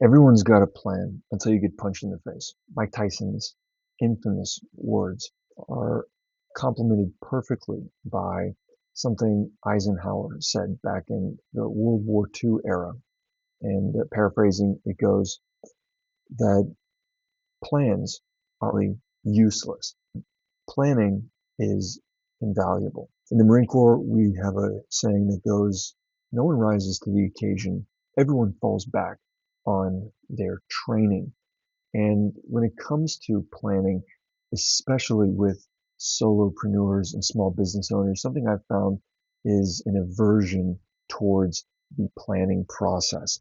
Everyone's got a plan until you get punched in the face. Mike Tyson's infamous words are complemented perfectly by something Eisenhower said back in the World War II era. And paraphrasing, it goes that plans are really useless. Planning is invaluable. In the Marine Corps, we have a saying that goes, no one rises to the occasion, everyone falls back on their training. And when it comes to planning, especially with solopreneurs and small business owners, something I've found is an aversion towards the planning process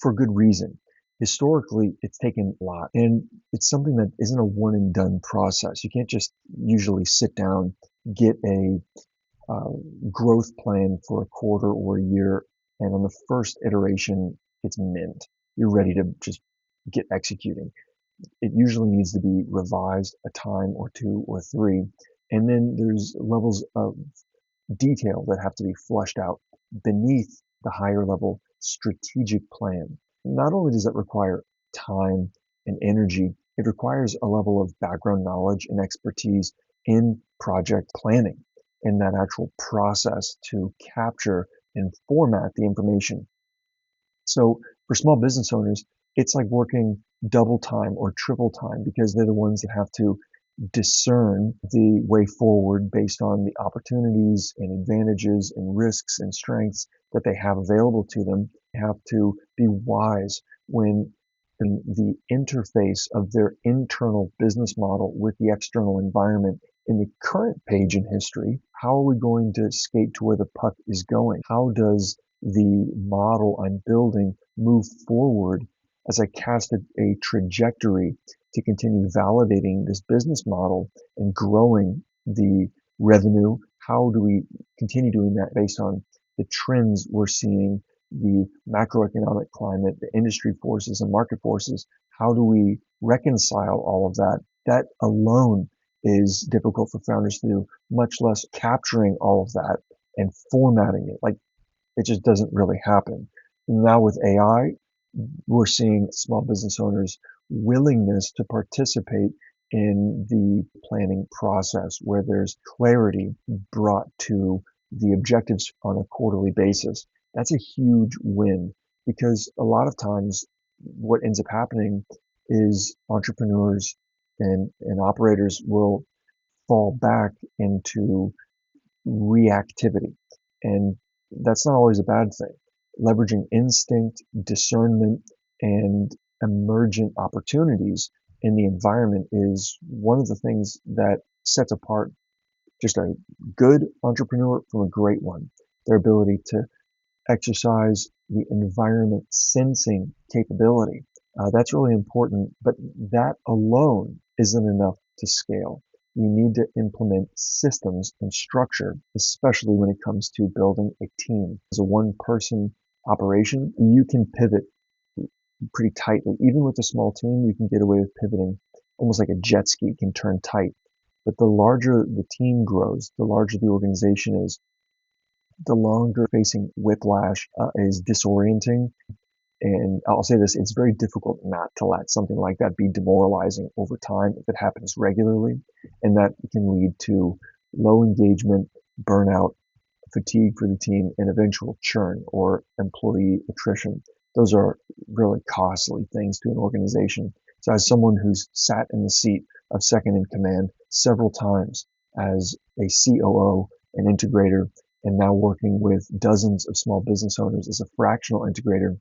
for good reason. Historically, it's taken a lot, and it's something that isn't a one and done process. You can't just usually sit down, get a uh, growth plan for a quarter or a year, and on the first iteration, it's mint. You're ready to just get executing. It usually needs to be revised a time or two or three. And then there's levels of detail that have to be flushed out beneath the higher level strategic plan. Not only does that require time and energy, it requires a level of background knowledge and expertise in project planning and that actual process to capture and format the information. So for small business owners, it's like working double time or triple time because they're the ones that have to discern the way forward based on the opportunities and advantages and risks and strengths that they have available to them. They have to be wise when in the interface of their internal business model with the external environment in the current page in history. How are we going to skate to where the puck is going? How does the model I'm building move forward as I cast a trajectory to continue validating this business model and growing the revenue? How do we continue doing that based on the trends we're seeing, the macroeconomic climate, the industry forces and market forces? How do we reconcile all of that? That alone is difficult for founders to do, much less capturing all of that and formatting it. Like it just doesn't really happen. Now with AI, we're seeing small business owners' willingness to participate in the planning process where there's clarity brought to the objectives on a quarterly basis. That's a huge win because a lot of times what ends up happening is entrepreneurs and operators will fall back into reactivity. And that's not always a bad thing. Leveraging instinct, discernment, and emergent opportunities in the environment is one of the things that sets apart just a good entrepreneur from a great one. Their ability to exercise the environment sensing capability. That's really important, but that alone isn't enough to scale. You need to implement systems and structure, especially when it comes to building a team. As a one person operation, you can pivot pretty tightly. Even with a small team, you can get away with pivoting almost like a jet ski can turn tight. But the larger the team grows, the larger the organization is, the longer facing whiplash is disorienting. And I'll say this, it's very difficult not to let something like that be demoralizing over time if it happens regularly. And that can lead to low engagement, burnout, fatigue for the team, and eventual churn or employee attrition. Those are really costly things to an organization. So as someone who's sat in the seat of second in command several times as a COO, an integrator, and now working with dozens of small business owners as a fractional integrator,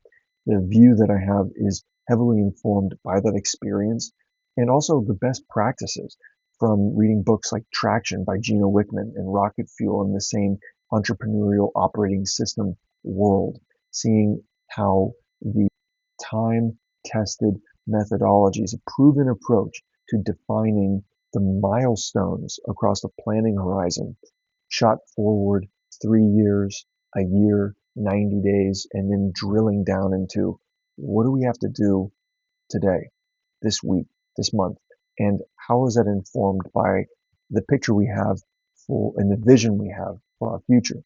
the view that I have is heavily informed by that experience and also the best practices from reading books like Traction by Gino Wickman and Rocket Fuel in the same entrepreneurial operating system world, seeing how the time tested methodologies, a proven approach to defining the milestones across the planning horizon, shot forward 3 years, a year, 90 days, and then drilling down into what do we have to do today, this week, this month, and how is that informed by the picture we have for and the vision we have for our future,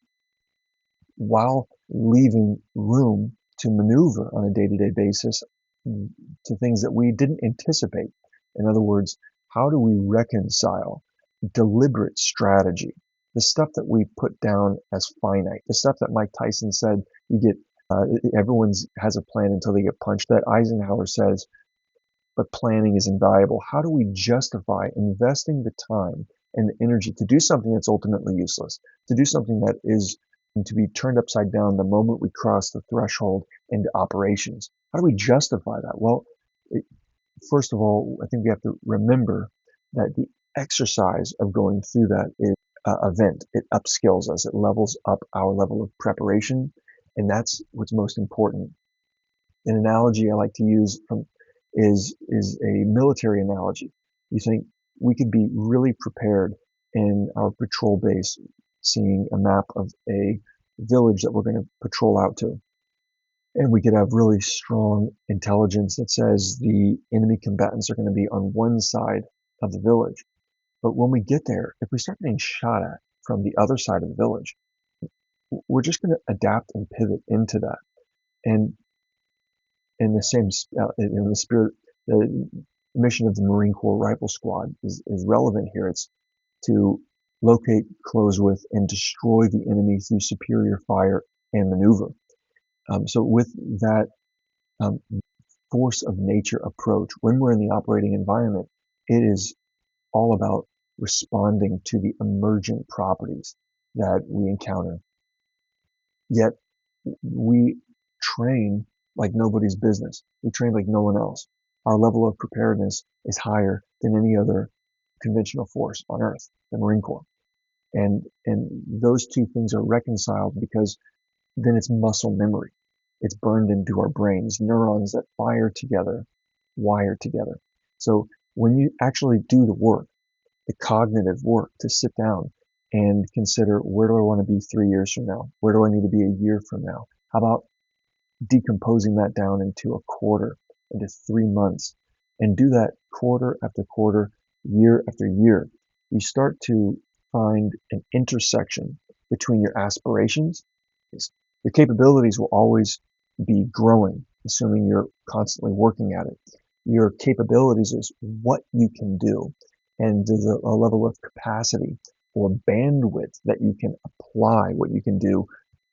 while leaving room to maneuver on a day-to-day basis to things that we didn't anticipate. In other words, how do we reconcile deliberate strategy, the stuff that we put down as finite, the stuff that Mike Tyson said you get, everyone's has a plan until they get punched, that Eisenhower says, but planning is invaluable. How do we justify investing the time and the energy to do something that's ultimately useless, to do something that is to be turned upside down the moment we cross the threshold into operations? How do we justify that? Well, first of all, I think we have to remember that the exercise of going through that is event. It upskills us. It levels up our level of preparation, and that's what's most important. An analogy I like to use is a military analogy. You think we could be really prepared in our patrol base, seeing a map of a village that we're going to patrol out to. And we could have really strong intelligence that says the enemy combatants are going to be on one side of the village. But when we get there, if we start getting shot at from the other side of the village, we're just going to adapt and pivot into that. And in the same, in the spirit, the mission of the Marine Corps Rifle Squad is relevant here. It's to locate, close with, and destroy the enemy through superior fire and maneuver. So with that force of nature approach, when we're in the operating environment, it is all about responding to the emergent properties that we encounter. Yet we train like nobody's business. We train like no one else. Our level of preparedness is higher than any other conventional force on Earth, the Marine Corps. And those two things are reconciled because then it's muscle memory. It's burned into our brains, neurons that fire together, wire together. So when you actually do the work, the cognitive work to sit down and consider, where do I want to be 3 years from now? Where do I need to be a year from now? How about decomposing that down into a quarter, into 3 months, and do that quarter after quarter, year after year? You start to find an intersection between your aspirations. Your capabilities will always be growing, assuming you're constantly working at it. Your capabilities is what you can do, and there's a level of capacity or bandwidth that you can apply what you can do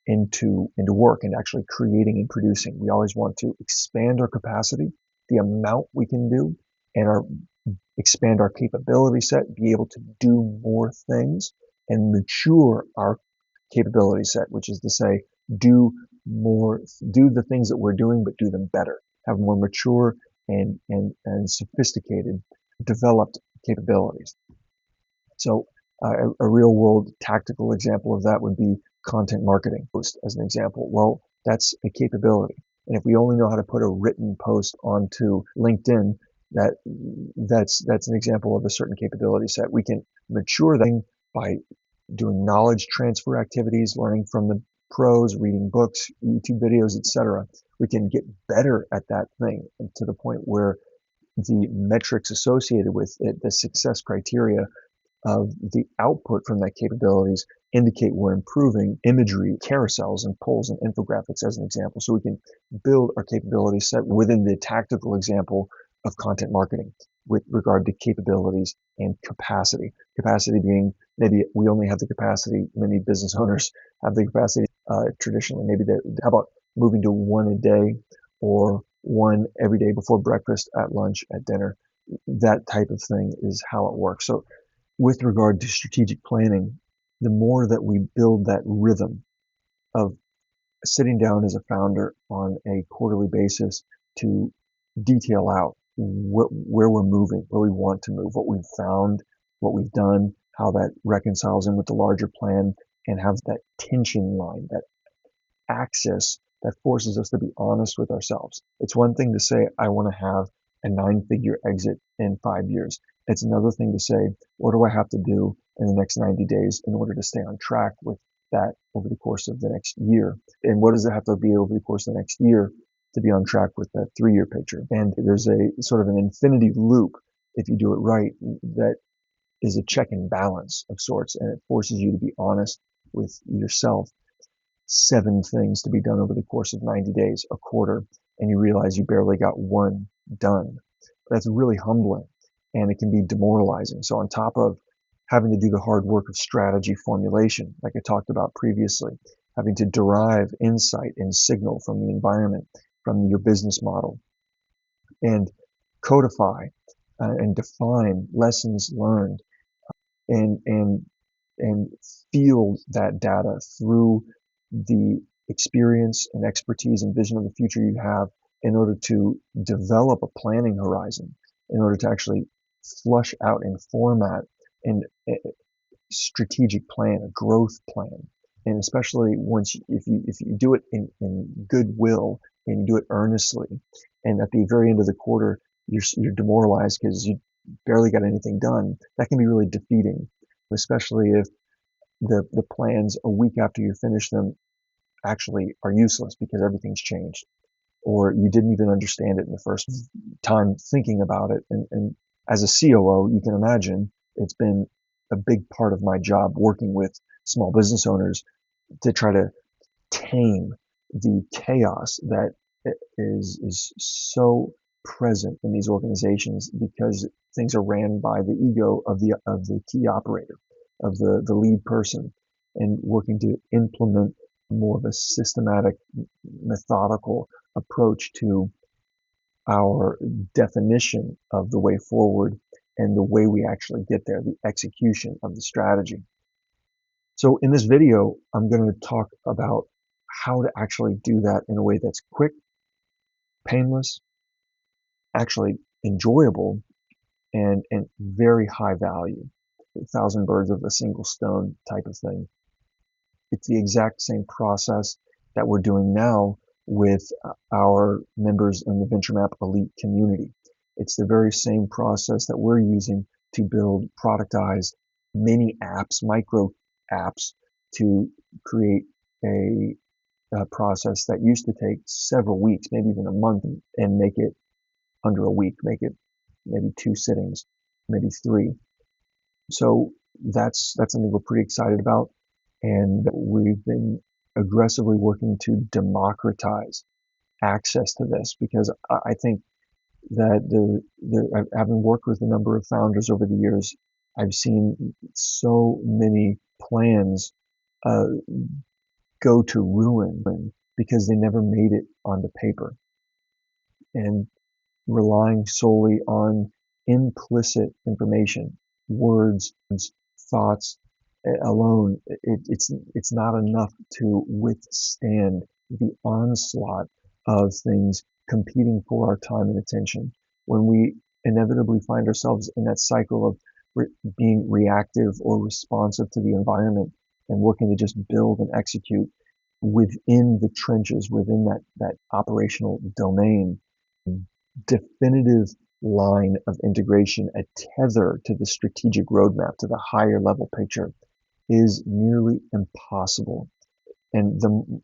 into work and actually creating and producing. We always want to expand our capacity, the amount we can do, and expand our capability set, be able to do more things, and mature our capability set, which is to say, do the things that we're doing, but do them better, have more mature and sophisticated, developed capabilities. So a real world tactical example of that would be content marketing post as an example. Well, that's a capability. And if we only know how to put a written post onto LinkedIn, that's an example of a certain capability set. We can mature that by doing knowledge transfer activities, learning from the pros, reading books, YouTube videos, etc. We can get better at that thing to the point where the metrics associated with it, the success criteria of the output from that capabilities, indicate we're improving imagery, carousels and polls and infographics as an example. So we can build our capability set within the tactical example of content marketing with regard to capabilities and capacity. Capacity being maybe we only have the capacity, many business owners have the capacity traditionally, maybe how about moving to one a day or one every day before breakfast, at lunch, at dinner. That type of thing is how it works. So with regard to strategic planning, the more that we build that rhythm of sitting down as a founder on a quarterly basis to detail out where we're moving, where we want to move, what we've found, what we've done, how that reconciles in with the larger plan, and have that tension line, that axis that forces us to be honest with ourselves. It's one thing to say, I want to have a 9-figure exit in 5 years. It's another thing to say, what do I have to do in the next 90 days in order to stay on track with that over the course of the next year? And what does it have to be over the course of the next year to be on track with that 3-year picture? And there's a sort of an infinity loop, if you do it right, that is a check and balance of sorts, and it forces you to be honest with yourself. 7 things to be done over the course of 90 days, a quarter. and you realize you barely got one done. That's really humbling, and it can be demoralizing. So on top of having to do the hard work of strategy formulation, like I talked about previously, having to derive insight and signal from the environment, from your business model, and codify and define lessons learned, and and and field that data through the experience and expertise and vision of the future you have, in order to develop a planning horizon, in order to actually flush out and format and strategic plan, a growth plan. And especially once, if you do it in goodwill and you do it earnestly, and at the very end of the quarter, you're demoralized because you barely got anything done, that can be really defeating, especially if the plans a week after you finish them actually are useless because everything's changed, or you didn't even understand it in the first time thinking about it. And as a COO, you can imagine it's been a big part of my job working with small business owners to try to tame the chaos that is so present in these organizations, because things are ran by the ego of the key operator, of the lead person, and working to implement more of a systematic, methodical approach to our definition of the way forward and the way we actually get there, the execution of the strategy. So in this video, I'm going to talk about how to actually do that in a way that's quick, painless, actually enjoyable, and very high value. 1,000 birds with a single stone type of thing. It's the exact same process that we're doing now with our members in the VentureMap Elite community. It's the very same process that we're using to build productized mini apps, micro apps, to create a process that used to take several weeks, maybe even a month, and make it under a week, make it maybe 2 sittings, maybe 3. So that's something we're pretty excited about, and we've been aggressively working to democratize access to this, because I think that having worked with a number of founders over the years, I've seen so many plans uh, go to ruin because they never made it onto paper, and relying solely on implicit information, words, thoughts alone, it's not enough to withstand the onslaught of things competing for our time and attention. When we inevitably find ourselves in that cycle of being reactive or responsive to the environment, and working to just build and execute within the trenches, within that operational domain, definitive line of integration, a tether to the strategic roadmap, to the higher level picture, is nearly impossible. And the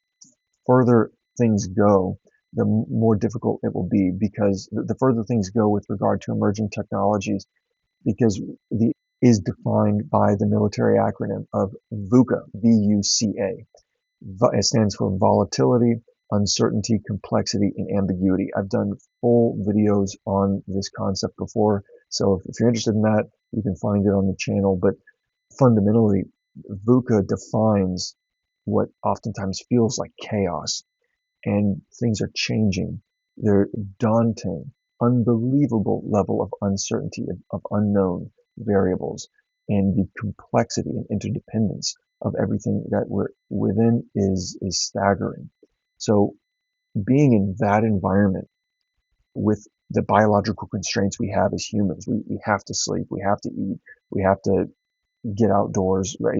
further things go, the more difficult it will be, because the further things go with regard to emerging technologies, because the is defined by the military acronym of VUCA, V-U-C-A. It stands for volatility, uncertainty, complexity, and ambiguity. I've done full videos on this concept before, so if you're interested in that, you can find it on the channel. But fundamentally, VUCA defines what oftentimes feels like chaos, and things are changing. They're daunting, unbelievable level of uncertainty, of unknown variables, and the complexity and interdependence of everything that we're within is staggering. So being in that environment, with the biological constraints we have as humans, we have to sleep, we have to eat, we have to get outdoors, right?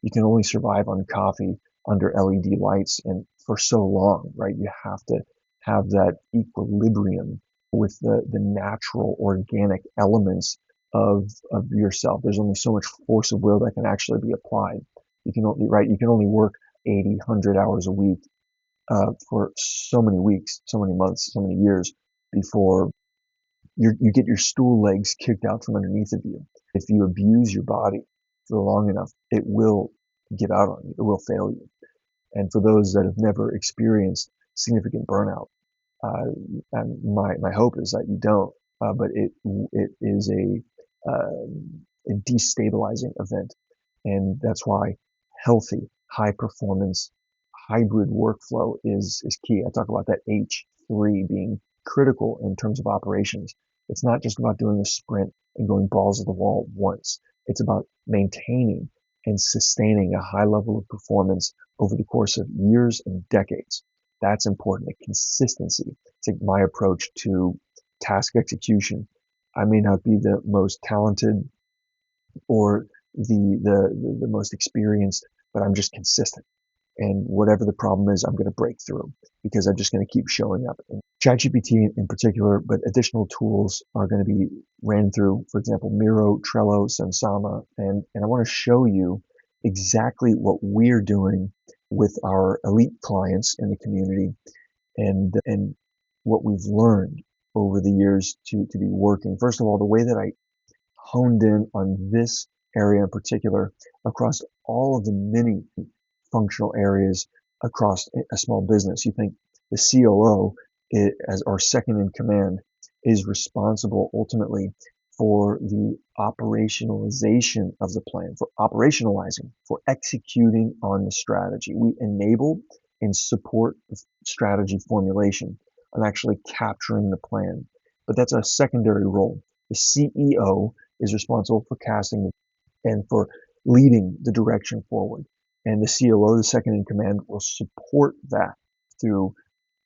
You can only survive on coffee under LED lights and for so long, right? You have to have that equilibrium with the natural organic elements of yourself. There's only so much force of will that can actually be applied. You can only, right? You can only work 80, 100 hours a week for so many weeks, so many months, so many years before you get your stool legs kicked out from underneath of you. If you abuse your body for long enough, it will give out on you. It will fail you. And for those that have never experienced significant burnout, and my hope is that you don't, but it is a destabilizing event. And that's why healthy, high performance, hybrid workflow is key. I talk about that H3 being critical in terms of operations. It's not just about doing a sprint and going balls to the wall once. It's about maintaining and sustaining a high level of performance over the course of years and decades. That's important. The consistency. It's like my approach to task execution. I may not be the most talented or the most experienced, but I'm just consistent. And whatever the problem is, I'm going to break through because I'm just going to keep showing up. And ChatGPT in particular, but additional tools are going to be ran through, for example, Miro, Trello, Sunsama, and I want to show you exactly what we're doing with our elite clients in the community and what we've learned over the years to be working. First of all, the way that I honed in on this area in particular across all of the many functional areas across a small business. You think the COO, as our second in command, is responsible ultimately for the operationalization of the plan, for operationalizing, for executing on the strategy. We enable and support strategy formulation and actually capturing the plan. But that's a secondary role. The CEO is responsible for casting and for leading the direction forward. And the COO, the second in command, will support that through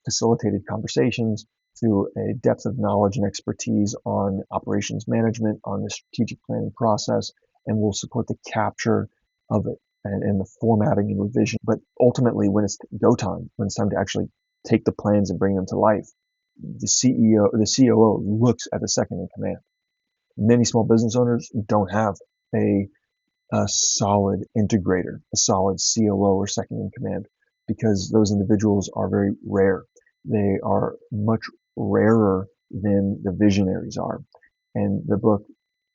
facilitated conversations, through a depth of knowledge and expertise on operations management, on the strategic planning process, and will support the capture of it and the formatting and revision. But ultimately, when it's go time, when it's time to actually take the plans and bring them to life, the CEO, the COO looks at the second in command. Many small business owners don't have a solid integrator, a solid COO or second in command, because those individuals are very rare. They are much rarer than the visionaries are. And the book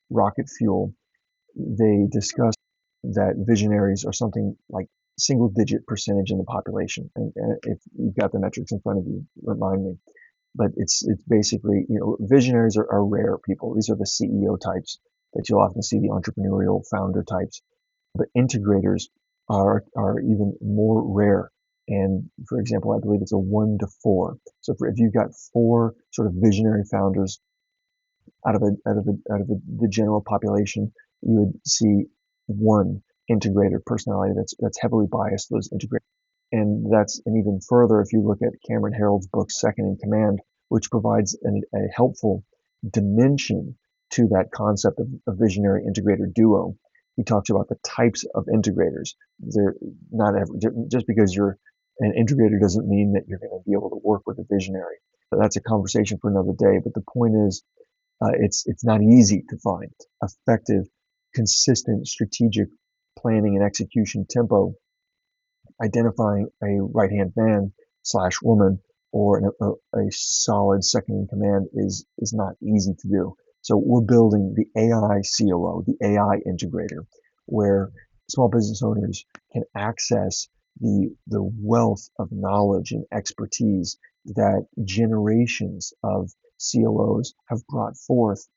Rocket Fuel, they discuss that visionaries are something like single digit percentage in the population. And if you've got the metrics in front of you, remind me. But it's basically, visionaries are rare people. These are the CEO types that you'll often see, the entrepreneurial founder types. But integrators are even more rare. And for example, I believe it's a 1 to 4. So if you've got 4 sort of visionary founders the general population, you would see 1 integrator personality that's heavily biased to those integrators. And even further, if you look at Cameron Herold's book, Second in Command, which provides a helpful dimension to that concept of a visionary integrator duo. He talks about the types of integrators. They're not every, just because you're an integrator doesn't mean that you're going to be able to work with a visionary. But that's a conversation for another day. But the point is, it's not easy to find effective, consistent, strategic planning and execution tempo. Identifying a right-hand man / woman or a solid second in command is not easy to do. So we're building the AI COO, the AI integrator, where small business owners can access the wealth of knowledge and expertise that generations of COOs have brought forth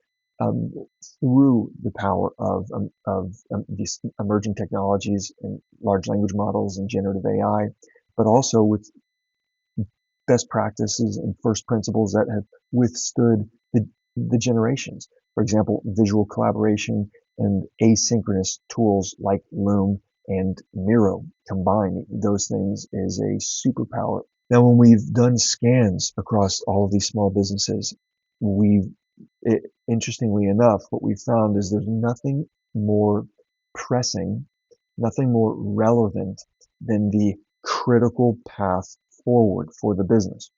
through the power of these emerging technologies and large language models and generative AI, but also with best practices and first principles that have withstood the generations. For example, visual collaboration and asynchronous tools like Loom and Miro. Combined, those things is a superpower. Now, when we've done scans across all of these small businesses, interestingly enough, what we found is there's nothing more pressing, nothing more relevant than the critical path forward for the business.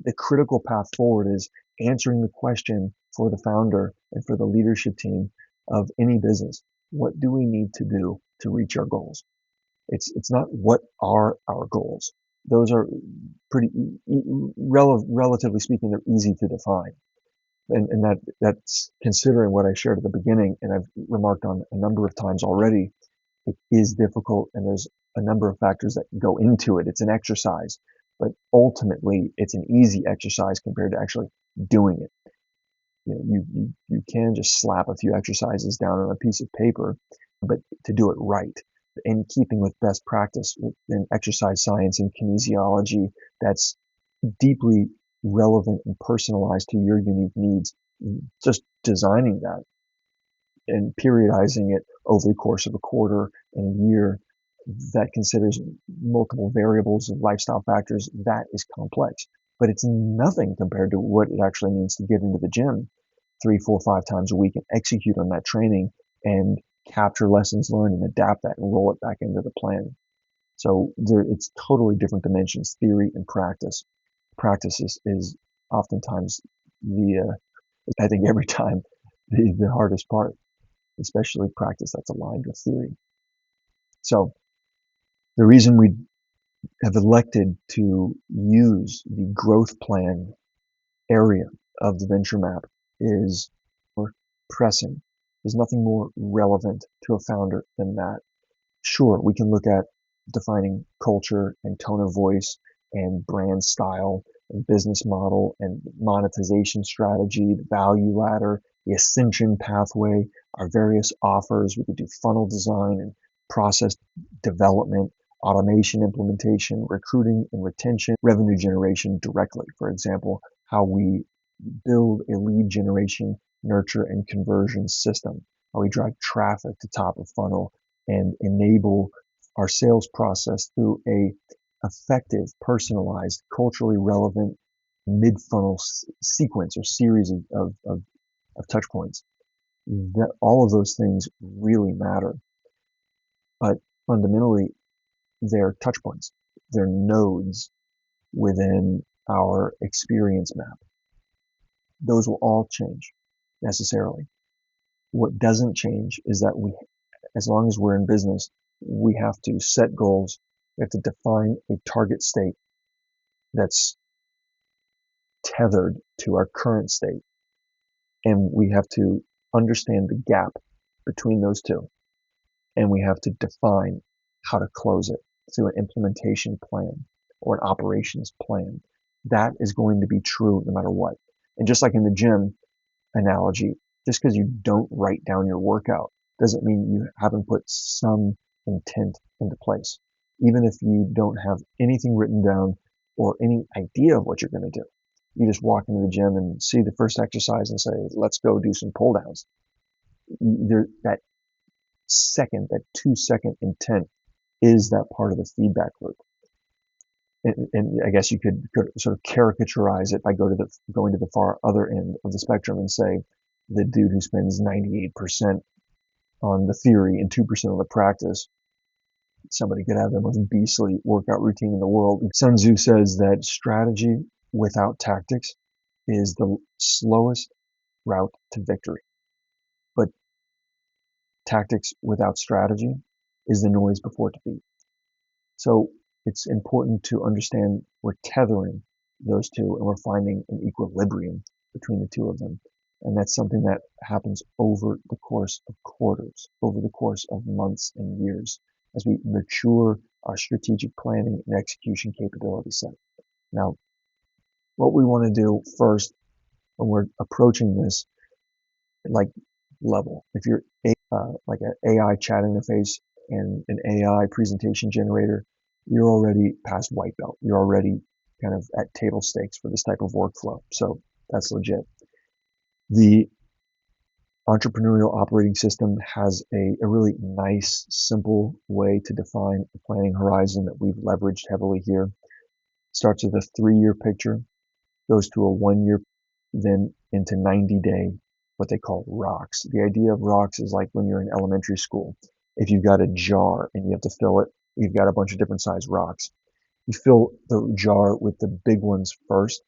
The critical path forward is answering the question for the founder and for the leadership team of any business. What do we need to do to reach our goals? It's not what are our goals. Those are pretty, relatively speaking, they're easy to define. And that's considering what I shared at the beginning, and I've remarked on a number of times already, it is difficult, and there's a number of factors that go into it. It's an exercise. but ultimately it's an easy exercise compared to actually doing it. You can just slap a few exercises down on a piece of paper, but to do it right, in keeping with best practice in exercise science and kinesiology, that's deeply relevant and personalized to your unique needs. Just designing that and periodizing it over the course of a quarter and a year that considers multiple variables and lifestyle factors, that is complex. But it's nothing compared to what it actually means to get into the gym 3, 4, 5 times a week and execute on that training and capture lessons learned and adapt that and roll it back into the plan. So it's totally different dimensions, theory and practice. Practice is oftentimes I think every time, the hardest part, especially practice that's aligned with theory. So the reason we have elected to use the growth plan area of the venture map is more pressing. There's nothing more relevant to a founder than that. Sure, we can look at defining culture and tone of voice and brand style and business model and monetization strategy, the value ladder, the ascension pathway, our various offers. We could do funnel design and process development, automation implementation, recruiting and retention, revenue generation directly. For example, how we build a lead generation, nurture, and conversion system, how we drive traffic to top of funnel and enable our sales process through a effective, personalized, culturally relevant mid-funnel sequence or series of touch points. That all of those things really matter, but fundamentally they're touch points. They're nodes within our experience map. Those will all change necessarily. What doesn't change is that as long as we're in business, we have to set goals. We have to define a target state that's tethered to our current state. And we have to understand the gap between those two. And we have to define how to close it through an implementation plan or an operations plan. That is going to be true no matter what. And just like in the gym analogy, just because you don't write down your workout doesn't mean you haven't put some intent into place. Even if you don't have anything written down or any idea of what you're going to do, you just walk into the gym and see the first exercise and say, let's go do some pull downs. That 2-second intent is that part of the feedback loop. And I guess you could sort of caricaturize it by going to the far other end of the spectrum and say the dude who spends 98% on the theory and 2% on the practice, somebody could have the most beastly workout routine in the world. Sun Tzu says that strategy without tactics is the slowest route to victory. But tactics without strategy is the noise before defeat. So it's important to understand we're tethering those two and we're finding an equilibrium between the two of them. And that's something that happens over the course of quarters, over the course of months and years as we mature our strategic planning and execution capability set. Now, what we want to do first when we're approaching this like level, if you're like an AI chat interface and an AI presentation generator, you're already past white belt. You're already kind of at table stakes for this type of workflow. So that's legit. The entrepreneurial operating system has a really nice, simple way to define a planning horizon that we've leveraged heavily here. Starts with a 3-year picture, goes to a 1-year, then into 90-day, what they call rocks. The idea of rocks is like when you're in elementary school. If you've got a jar and you have to fill it, you've got a bunch of different size rocks. You fill the jar with the big ones first,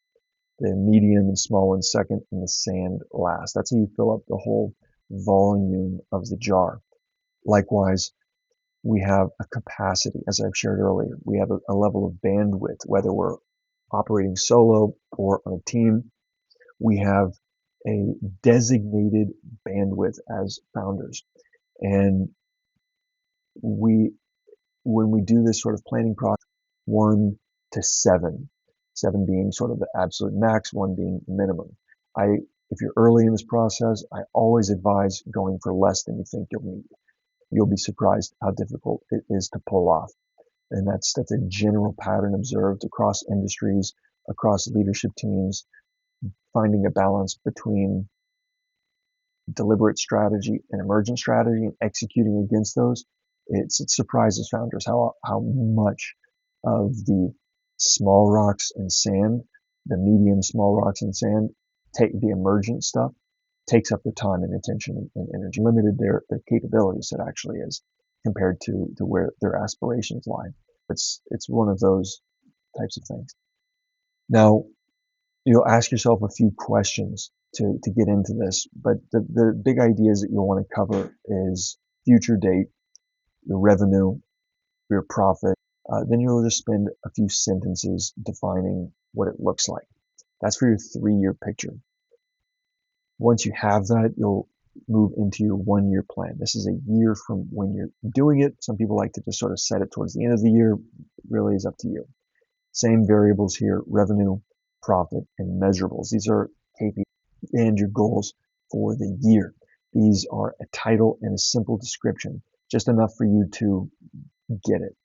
the medium and small ones second, and the sand last. That's how you fill up the whole volume of the jar. Likewise, we have a capacity, as I've shared earlier. We have a level of bandwidth, whether we're operating solo or on a team. We have a designated bandwidth as founders. And when we do this sort of planning process, one to 7. 7 being sort of the absolute max, 1 being minimum. If you're early in this process, I always advise going for less than you think you'll need. You'll be surprised how difficult it is to pull off. And that's a general pattern observed across industries, across leadership teams, finding a balance between deliberate strategy and emergent strategy and executing against those. It surprises founders how much of the small rocks and sand, the medium small rocks and sand, take the emergent stuff, takes up their time and attention and energy, limited their capabilities it actually is compared to where their aspirations lie. It's one of those types of things. Now, you'll ask yourself a few questions to get into this, but the big ideas that you'll want to cover is future date, your revenue, your profit. Then you'll just spend a few sentences defining what it looks like. That's for your 3-year picture. Once you have that, you'll move into your 1-year plan. This is a year from when you're doing it. Some people like to just sort of set it towards the end of the year. It really is up to you. Same variables here: revenue, profit, and measurables. These are KPIs and your goals for the year. These are a title and a simple description, just enough for you to get it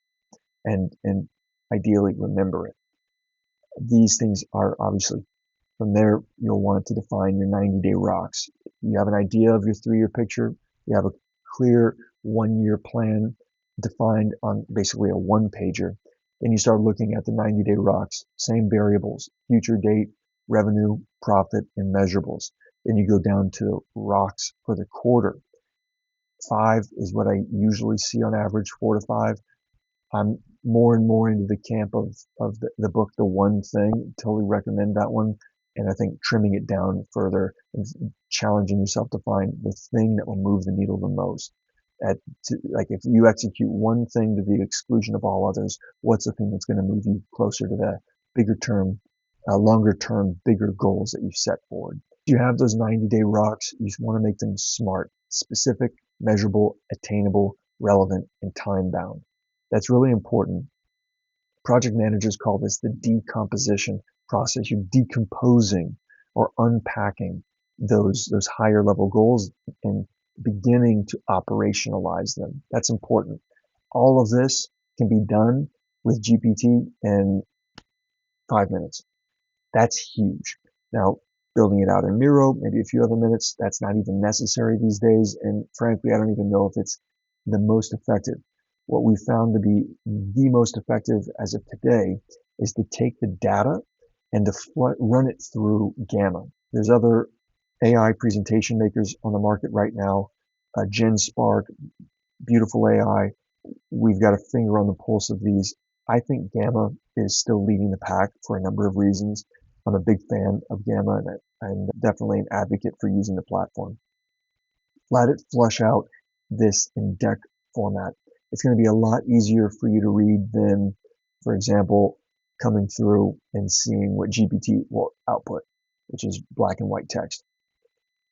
and ideally remember it. These things are obviously, from there, you'll want to define your 90-day rocks. You have an idea of your 3-year picture. You have a clear 1-year plan defined on basically a 1-pager. Then you start looking at the 90-day rocks, same variables: future date, revenue, profit, and measurables. Then you go down to rocks for the quarter. 5 is what I usually see on average, 4 to 5. I'm more and more into the camp of the book, The One Thing. Totally recommend that one. And I think trimming it down further and challenging yourself to find the thing that will move the needle the most. Like if you execute one thing to the exclusion of all others, what's the thing that's going to move you closer to the bigger term, longer term, bigger goals that you've set forward? If you have those 90-day rocks, you want to make them smart, specific, measurable, attainable, relevant, and time bound. That's really important. Project managers call this the decomposition process. You're decomposing or unpacking those higher level goals and beginning to operationalize them. That's important. All of this can be done with GPT in 5 minutes. That's huge. Now, building it out in Miro, maybe a few other minutes, that's not even necessary these days. And frankly, I don't even know if it's the most effective. What we found to be the most effective as of today is to take the data and to run it through Gamma. There's other AI presentation makers on the market right now. GenSpark, beautiful AI. We've got a finger on the pulse of these. I think Gamma is still leading the pack for a number of reasons. I'm a big fan of Gamma, and I'm definitely an advocate for using the platform. Let it flush out this in deck format. It's going to be a lot easier for you to read than, for example, coming through and seeing what GPT will output, which is black and white text.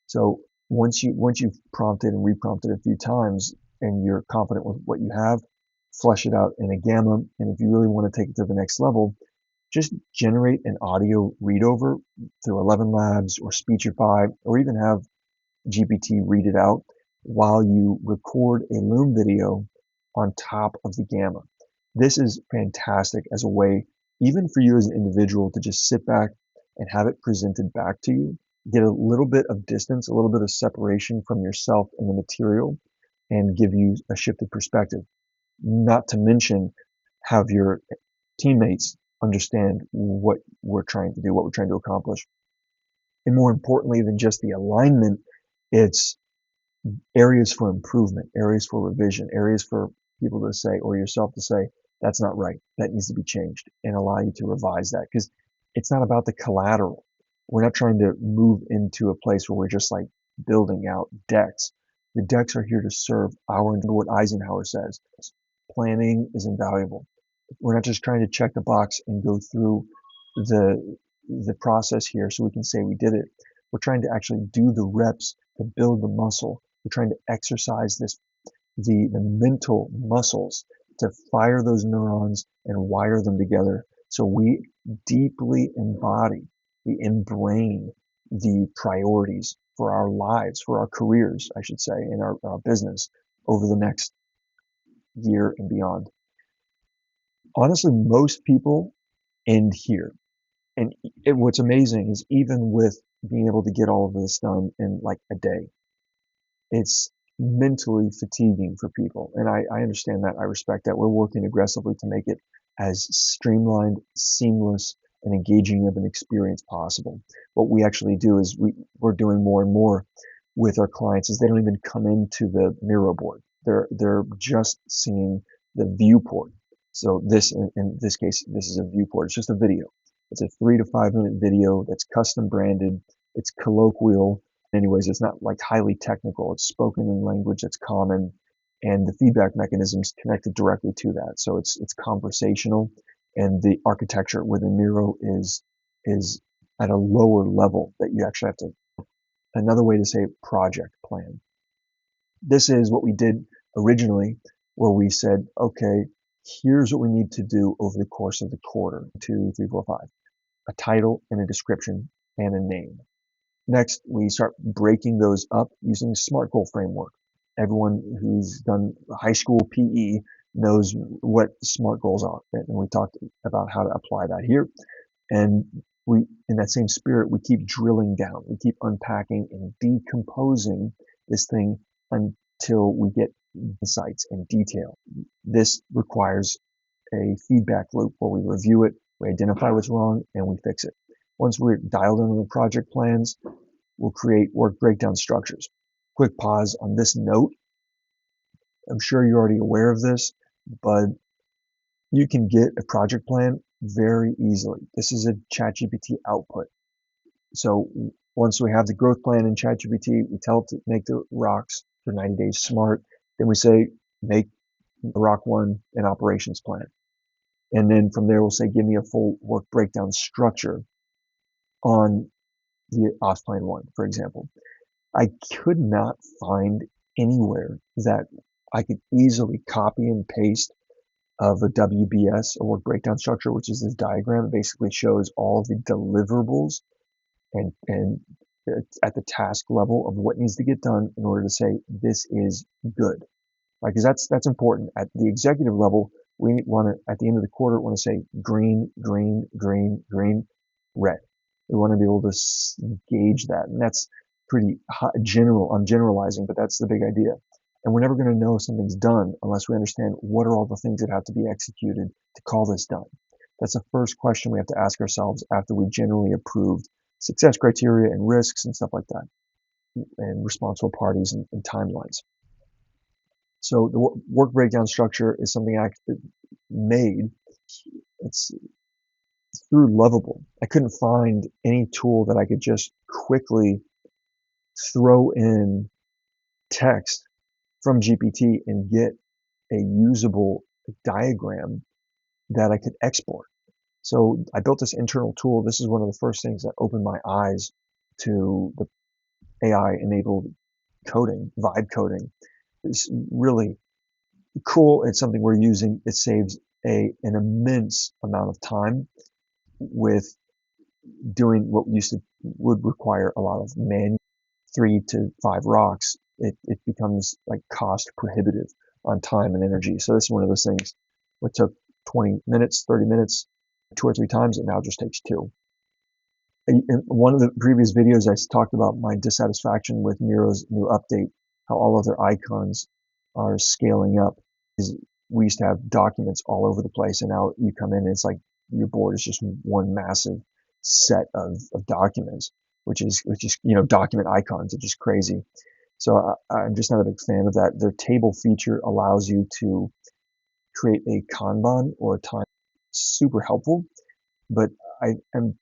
So once you've prompted and reprompted a few times and you're confident with what you have, flush it out in a Gamma. And if you really want to take it to the next level, just generate an audio read over through 11 Labs or Speechify, or even have GPT read it out while you record a Loom video on top of the Gamma. This is fantastic as a way, even for you as an individual, to just sit back and have it presented back to you, get a little bit of distance, a little bit of separation from yourself and the material, and give you a shifted perspective. Not to mention have your teammates understand what we're trying to do, what we're trying to accomplish. And more importantly than just the alignment, it's areas for improvement, areas for revision, areas for people to say, or yourself to say, that's not right, that needs to be changed, and allow you to revise that. Because it's not about the collateral. We're not trying to move into a place where we're just like building out decks. The decks are here to serve what Eisenhower says. Planning is invaluable. We're not just trying to check the box and go through the process here so we can say we did it. We're trying to actually do the reps to build the muscle. We're trying to exercise the mental muscles to fire those neurons and wire them together So we deeply embody, we inbrain the priorities for our lives, for our careers, I should say, in our business over the next year and beyond. Honestly, most people end here. And what's amazing is even with being able to get all of this done in like a day, it's mentally fatiguing for people. And I understand that. I respect that. We're working aggressively to make it as streamlined, seamless, and engaging of an experience possible. What we actually do is we're doing more and more with our clients is they don't even come into the Miro board. They're just seeing the viewport. So this, in this case, this is a viewport. It's just a video. It's a 3 to 5 minute video that's custom branded. It's colloquial. Anyways, it's not like highly technical. It's spoken in language that's common, and the feedback mechanisms connected directly to that. So it's conversational, and the architecture within Miro is at a lower level that you actually have to. Another way to say project plan. This is what we did originally, where we said, okay, here's what we need to do over the course of the quarter, 2, 3, 4, 5. A title and a description and a name. Next, we start breaking those up using SMART goal framework. Everyone who's done high school PE knows what SMART goals are, and we talked about how to apply that here. And we, in that same spirit, we keep drilling down, we keep unpacking and decomposing this thing until we get insights and detail. This requires a feedback loop where we review it, we identify what's wrong, and we fix it. Once we're dialed in on the project plans, we'll create work breakdown structures. Quick pause on this note. I'm sure you're already aware of this, but you can get a project plan very easily. This is a ChatGPT output. So once we have the growth plan in ChatGPT, we tell it to make the rocks for 90 days smart. Then we say, make rock one an operations plan. And then from there, we'll say, give me a full work breakdown structure on the ops plan one, for example. I could not find anywhere that I could easily copy and paste of a WBS, a work breakdown structure, which is this diagram that basically shows all the deliverables and at the task level of what needs to get done in order to say this is good. Like, because that's important. At the executive level, we want to, at the end of the quarter, want to say green, green, green, green, red. We want to be able to gauge that, and that's pretty general. I'm generalizing, but that's the big idea. And we're never going to know something's done unless we understand what are all the things that have to be executed to call this done. That's the first question we have to ask ourselves after we generally approved success criteria and risks and stuff like that, and responsible parties and timelines. So the work breakdown structure is something I made. It's through Lovable. I couldn't find any tool that I could just quickly throw in text from GPT and get a usable diagram that I could export. So I built this internal tool. This is one of the first things that opened my eyes to the AI-enabled coding, vibe coding. It's really cool. It's something we're using. It saves an immense amount of time with doing what would require a lot of manual 3 to 5 rocks. It becomes like cost prohibitive on time and energy. So this is one of those things that took 20 minutes, 30 minutes, 2 or 3 times. It now just takes 2. In one of the previous videos, I talked about my dissatisfaction with Miro's new update, how all of their icons are scaling up. We used to have documents all over the place, and now you come in and it's like your board is just one massive set of documents, which is document icons, which is crazy. So I'm just not a big fan of that. Their table feature allows you to create a Kanban or a time. Super helpful, but I am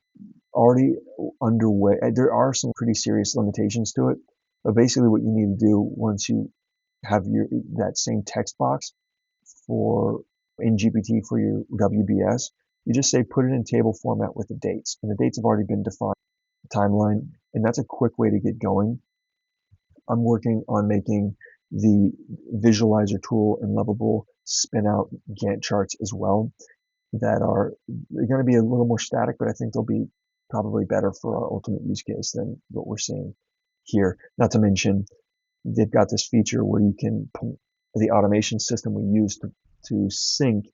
already underway. There are some pretty serious limitations to it, but basically what you need to do once you have that same text box in GPT for your WBS, you just say put it in table format with the dates, and the dates have already been defined, timeline, and that's a quick way to get going. I'm working on making the visualizer tool in Lovable spin out Gantt charts as well. that are going to be a little more static, but I think they'll be probably better for our ultimate use case than what we're seeing here. Not to mention, they've got this feature where you can, the automation system we use to sync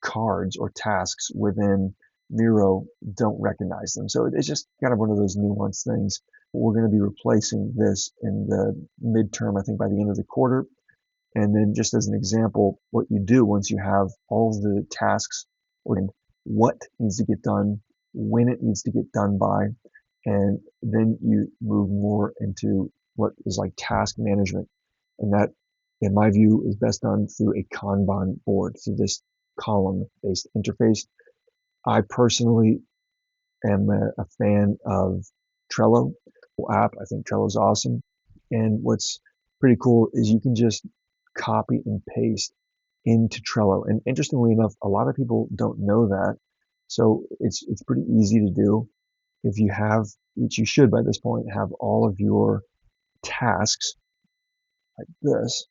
cards or tasks within Miro don't recognize them. So it's just kind of one of those nuanced things. We're going to be replacing this in the midterm, I think by the end of the quarter. And then just as an example, what you do once you have all of the tasks and what needs to get done, when it needs to get done by, and then you move more into what is like task management. And that, in my view, is best done through a Kanban board, through this column-based interface. I personally am a fan of Trello app. I think Trello is awesome. And what's pretty cool is you can just copy and paste into Trello. And interestingly enough, a lot of people don't know that. So it's pretty easy to do. If you have, which you should by this point, have all of your tasks like this,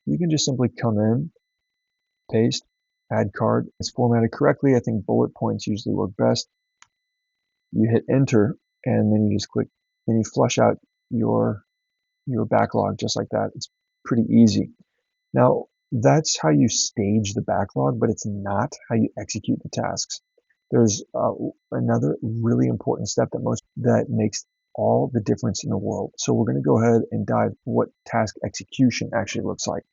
you can just simply come in, paste, add card. It's formatted correctly. I think bullet points usually work best. You hit enter, and then you just click, and you flush out your backlog just like that. It's pretty easy. Now, that's how you stage the backlog, but it's not how you execute the tasks. There's another really important step that makes all the difference in the world. So we're going to go ahead and dive what task execution actually looks like.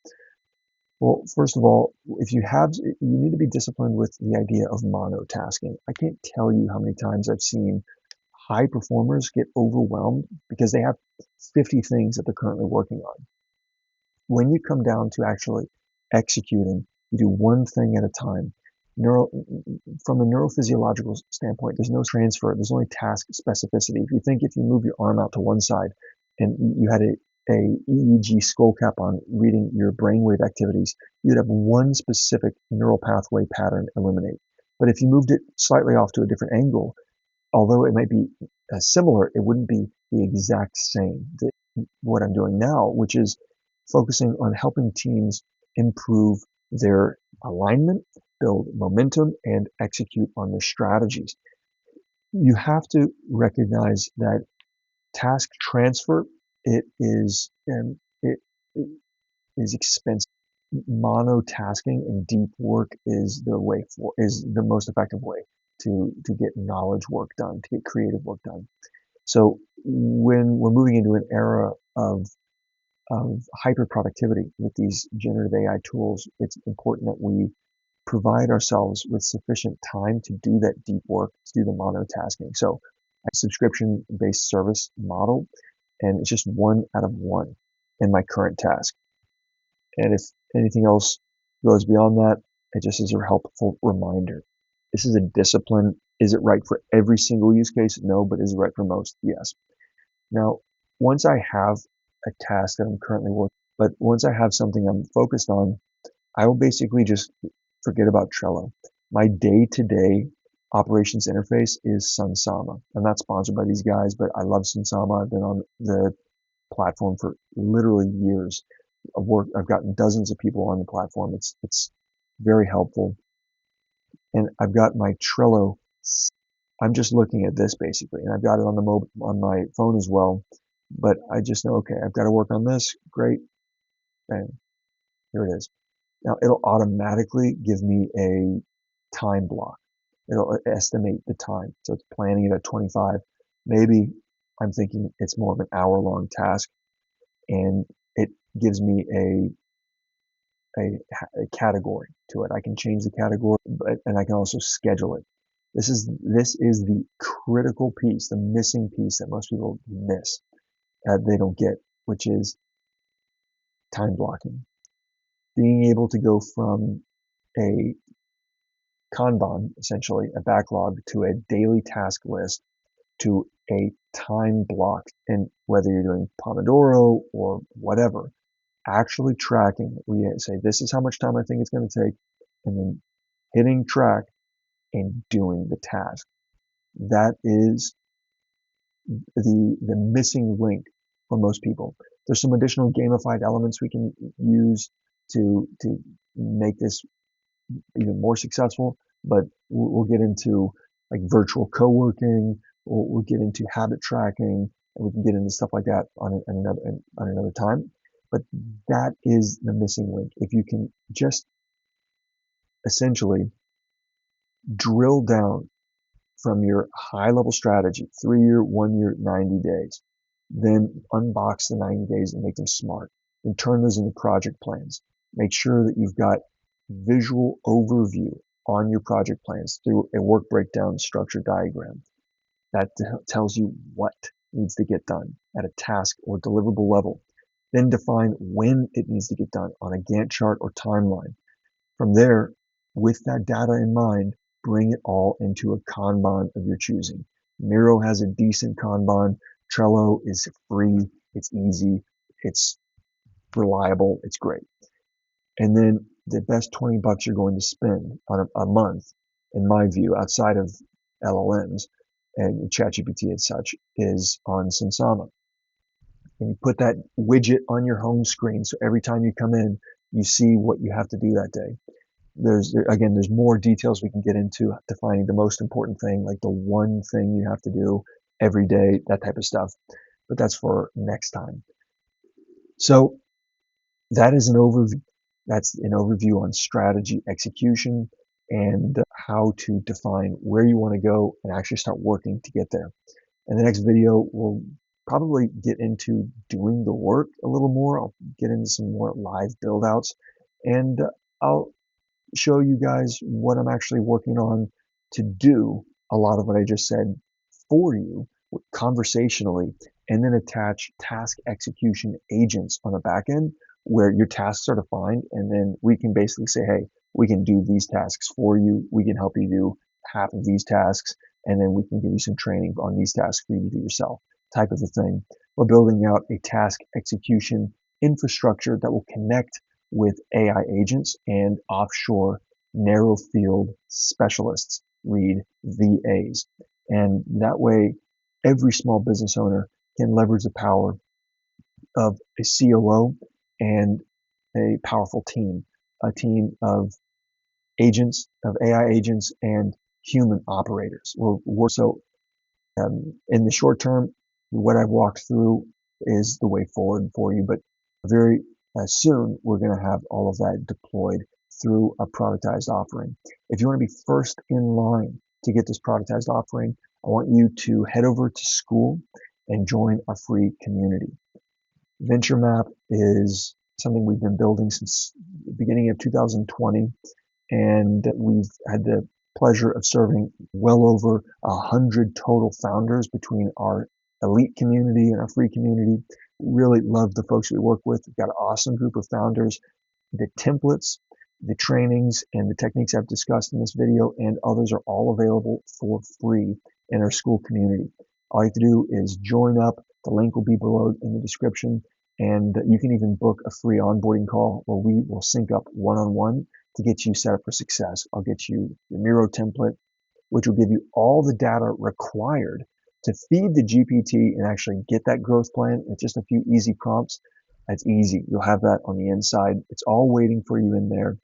Well, first of all, you need to be disciplined with the idea of monotasking. I can't tell you how many times I've seen high performers get overwhelmed because they have 50 things that they're currently working on. When you come down to actually executing, you do one thing at a time. From a neurophysiological standpoint, there's no transfer. There's only task specificity. If you think if you move your arm out to one side and you had a EEG skull cap on reading your brainwave activities, you'd have one specific neural pathway pattern eliminate. But if you moved it slightly off to a different angle, although it might be similar, it wouldn't be the exact same. What I'm doing now, which is focusing on helping teams improve their alignment, build momentum, and execute on their strategies. You have to recognize that task transfer, it is expensive. Monotasking and deep work is the most effective way to get knowledge work done, to get creative work done. So when we're moving into an era of hyper productivity with these generative AI tools, it's important that we provide ourselves with sufficient time to do that deep work, to do the monotasking. So a subscription-based service model, and it's just one out of one in my current task. And if anything else goes beyond that, it just is a helpful reminder. This is a discipline. Is it right for every single use case? No, but is it right for most? Yes. Now, once I have a task that I'm currently working, but once I have something I'm focused on, I will basically just forget about Trello. My day-to-day operations interface is Sunsama. I'm not sponsored by these guys, but I love Sunsama. I've been on the platform for literally years. I've gotten dozens of people on the platform. It's very helpful. And I've got my Trello. I'm just looking at this basically, and I've got it on my phone as well. But I just know, okay, I've got to work on this. Great. Bang. Here it is. Now it'll automatically give me a time block. It'll estimate the time. So it's planning it at 25. Maybe I'm thinking it's more of an hour-long task, and it gives me a category to it. I can change the category, and I can also schedule it. This is the critical piece, the missing piece that most people miss, they don't get, which is time blocking. Being able to go from a Kanban, essentially a backlog, to a daily task list, to a time block, and whether you're doing Pomodoro or whatever, actually tracking. We say, this is how much time I think it's going to take, and then hitting track and doing the task. That is the missing link for most people. There's some additional gamified elements we can use to make this even more successful, but we'll get into like virtual co-working, we'll get into habit tracking, and we can get into stuff like that on another time. But that is the missing link. If you can just essentially drill down from your high level strategy, 3 year, 1 year, 90 days, then unbox the 90 days and make them smart, and turn those into project plans. Make sure that you've got visual overview on your project plans through a work breakdown structure diagram that tells you what needs to get done at a task or deliverable level. Then define when it needs to get done on a Gantt chart or timeline. From there, with that data in mind, bring it all into a Kanban of your choosing. Miro has a decent Kanban. Trello is free. It's easy. It's reliable. It's great. And then the best 20 bucks you're going to spend on a month, in my view, outside of LLMs and ChatGPT and such, is on Sunsama. And you put that widget on your home screen, so every time you come in, you see what you have to do that day. There's more details we can get into defining the most important thing, like the one thing you have to do every day, that type of stuff. But that's for next time. So that is an overview. That's an overview on strategy execution and how to define where you want to go and actually start working to get there. In the next video, we'll probably get into doing the work a little more. I'll get into some more live build outs, and I'll show you guys what I'm actually working on to do a lot of what I just said for you conversationally, and then attach task execution agents on the back end where your tasks are defined, and then we can basically say, hey, we can do these tasks for you. We can help you do half of these tasks, and then we can give you some training on these tasks for you to do yourself, type of a thing. We're building out a task execution infrastructure that will connect with AI agents and offshore narrow field specialists, read VAs. And that way, every small business owner can leverage the power of a COO and a powerful team, a team of agents, of AI agents and human operators. In the short term, what I've walked through is the way forward for you, but very soon we're going to have all of that deployed through a productized offering. If you want to be first in line to get this productized offering, I want you to head over to school and join our free community. Venture Map is something we've been building since the beginning of 2020, and we've had the pleasure of serving well over 100 total founders between our elite community and our free community. Really love the folks we work with. We've got an awesome group of founders. The templates, the trainings, and the techniques I've discussed in this video and others are all available for free in our school community. All you have to do is join up. The link will be below in the description, and you can even book a free onboarding call where we will sync up one-on-one to get you set up for success. I'll get you the Miro template, which will give you all the data required to feed the GPT and actually get that growth plan with just a few easy prompts. That's easy. You'll have that on the inside. It's all waiting for you in there.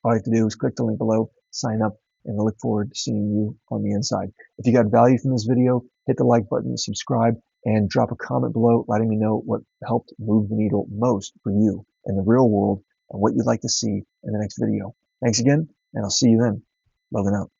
All you have to do is click the link below, sign up, and I look forward to seeing you on the inside. If you got value from this video, hit the like button, subscribe, and drop a comment below letting me know what helped move the needle most for you in the real world and what you'd like to see in the next video. Thanks again, and I'll see you then. Love and out.